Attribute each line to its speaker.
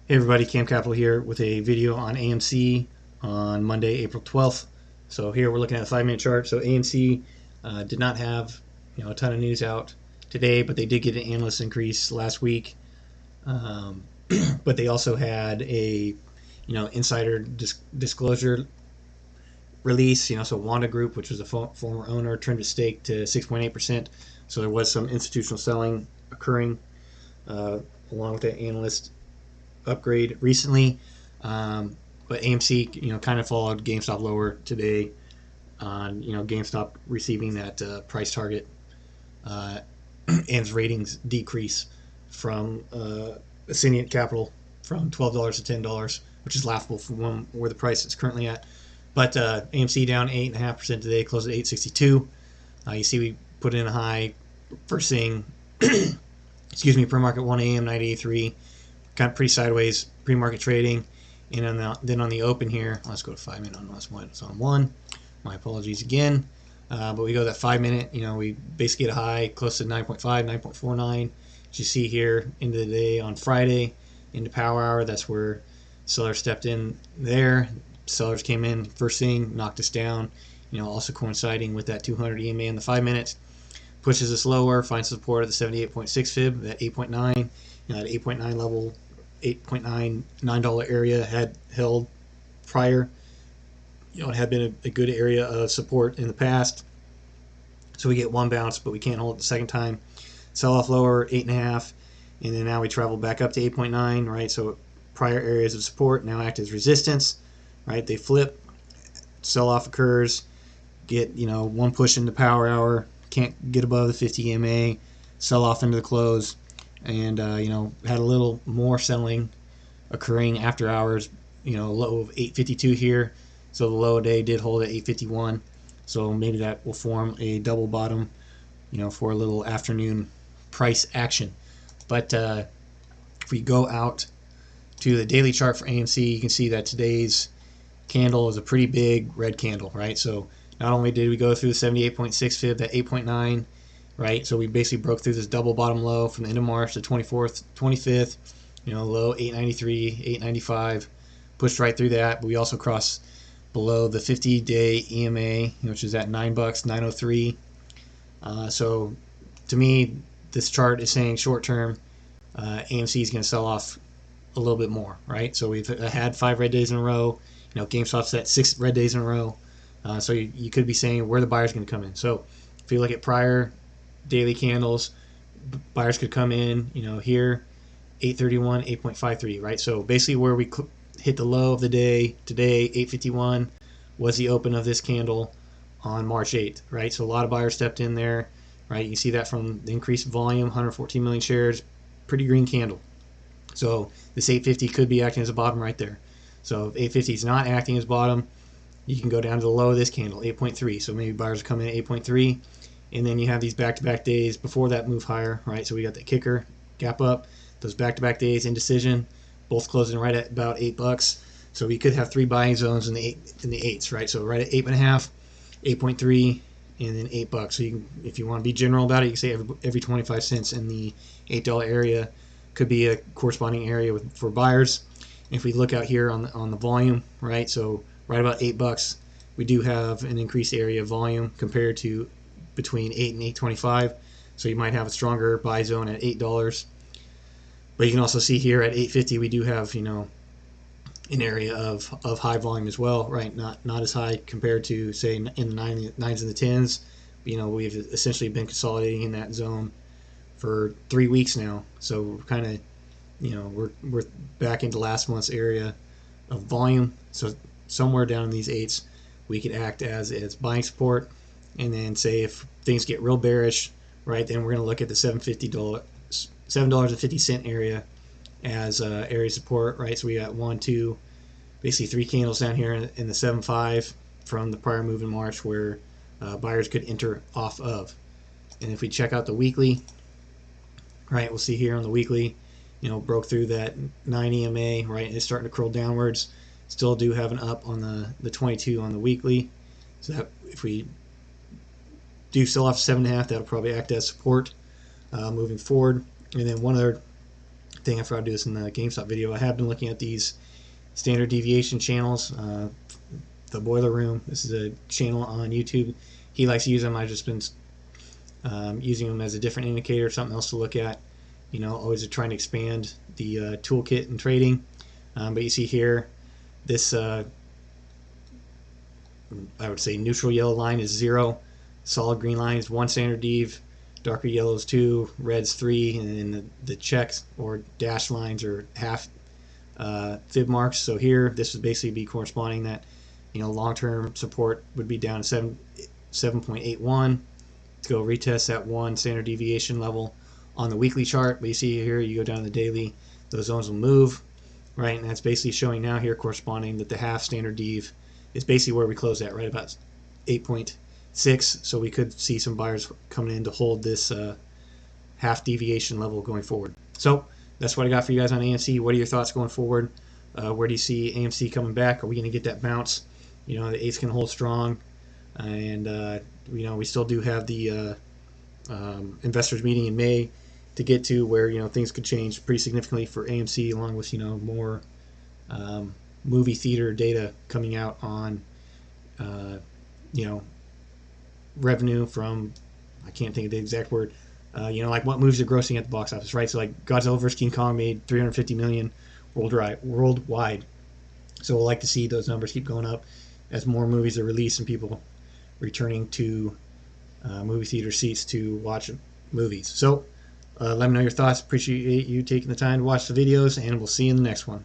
Speaker 1: Hey everybody, Cam Capital here with a video on AMC on Monday, April 12th. So here we're looking at a 5-minute chart. So AMC did not have a ton of news out today, but they did get an analyst increase last week. But they also had a insider disclosure release. So Wanda Group, which was a former owner, trimmed its stake to 6.8%. So there was some institutional selling occurring along with the analyst upgrade recently, but AMC kind of followed GameStop lower today on GameStop receiving that price target and its ratings decrease from Ascendant Capital from $12 to $10, which is laughable from where the price is currently at. But AMC down 8.5% today, closed at 862. You see we put in a high first thing excuse me, pre-market 1 a.m. 983. Kind of pretty sideways pre-market trading, and then on the open here, let's go to 5 minute on last one. It's on 1. My apologies again, but we go that 5 minute. We basically get a high close to 9.5, 9.49. As you see here into the day on Friday, into power hour, that's where sellers stepped in there. Sellers came in first thing, knocked us down. Also coinciding with that 200 EMA in the 5 minutes, pushes us lower, finds support at the 78.6 fib, that 8.9. That 8.9 level, $8.99 area had held prior. It had been a good area of support in the past. So we get one bounce, but we can't hold it the second time. Sell off lower, 8.5, and then now we travel back up to 8.9, right? So prior areas of support now act as resistance, right? They flip, sell off occurs, get one push into power hour, can't get above the 50 EMA, sell off into the close. And had a little more selling occurring after hours, low of 852 here, so the low day did hold at 851, so maybe that will form a double bottom for a little afternoon price action. But if we go out to the daily chart for AMC, you can see that today's candle is a pretty big red candle, right? So not only did we go through the 78.6 fib, that 8.9, right? So we basically broke through this double bottom low from the end of March to 24th, 25th, low 893, 895, pushed right through that. But we also crossed below the 50-day EMA, which is at $9, 903. So to me, this chart is saying short term, AMC is going to sell off a little bit more, right? So we've had 5 red days in a row. GameStop's at 6 red days in a row. So you could be saying where the buyer's going to come in. So if you look at prior daily candles, buyers could come in, here, 831, 8.53, right? So basically where we hit the low of the day today, 851, was the open of this candle on March 8th, right? So a lot of buyers stepped in there, right? You see that from the increased volume, 114 million shares, pretty green candle. So this 850 could be acting as a bottom right there. So if 850 is not acting as bottom, you can go down to the low of this candle, 8.3. So maybe buyers come in at 8.3. And then you have these back-to-back days before that move higher, right? So we got the kicker, gap up, those back-to-back days, indecision, both closing right at about $8. So we could have 3 buying zones in the 8s, right? So right at 8.5, 8.3, and then $8. So you can, if you want to be general about it, you can say every 25 cents in the $8 area could be a corresponding area for buyers. And if we look out here on the volume, right? So right about $8, we do have an increased area of volume compared to between 8 and 8.25, so you might have a stronger buy zone at $8. But you can also see here at 8.50 we do have an area of high volume as well, right? Not as high compared to say in the 9s and the 10s. We've essentially been consolidating in that zone for 3 weeks now, so we're kind of we're back into last month's area of volume. So somewhere down in these 8s we could act as buying support. And then say if things get real bearish, right, then we're going to look at the $7.50 area as area support, right? So we got 1, 2, basically 3 candles down here in the 7.5 from the prior move in March where buyers could enter off of. And if we check out the weekly, right, we'll see here on the weekly, broke through that 9 EMA, right, and it's starting to curl downwards. Still do have an up on the 22 on the weekly. So that if we do sell off 7.5, that'll probably act as support moving forward. And then one other thing I forgot to do this in the GameStop video. I have been looking at these standard deviation channels. The Boiler Room, this is a channel on YouTube. He likes to use them. I've just been using them as a different indicator, something else to look at. You know, always trying to expand the toolkit in trading. But you see here, this I would say neutral yellow line is 0, solid green line is 1 standard dev, darker yellow is 2, red's 3, and then the checks or dash lines are half fib marks. So here, this would basically be corresponding that, you know, long-term support would be down to 7.81. Go retest that 1 standard deviation level on the weekly chart. But you see here, you go down to the daily, those zones will move, right? And that's basically showing now here corresponding that the half standard dev is basically where we closed at, right about 8.6. So we could see some buyers coming in to hold this half deviation level going forward. So that's what I got for you guys on AMC. What are your thoughts going forward? Where do you see AMC coming back? Are we going to get that bounce? You know, the 8s can hold strong, and you know, we still do have the investors meeting in May to get to, where, you know, things could change pretty significantly for AMC, along with, you know, more movie theater data coming out on you know, revenue from, I can't think of the exact word, you know, like what movies are grossing at the box office, right? So like Godzilla vs. King Kong made $350 million worldwide. So we'll like to see those numbers keep going up as more movies are released and people returning to movie theater seats to watch movies. So let me know your thoughts. Appreciate you taking the time to watch the videos, and we'll see you in the next one.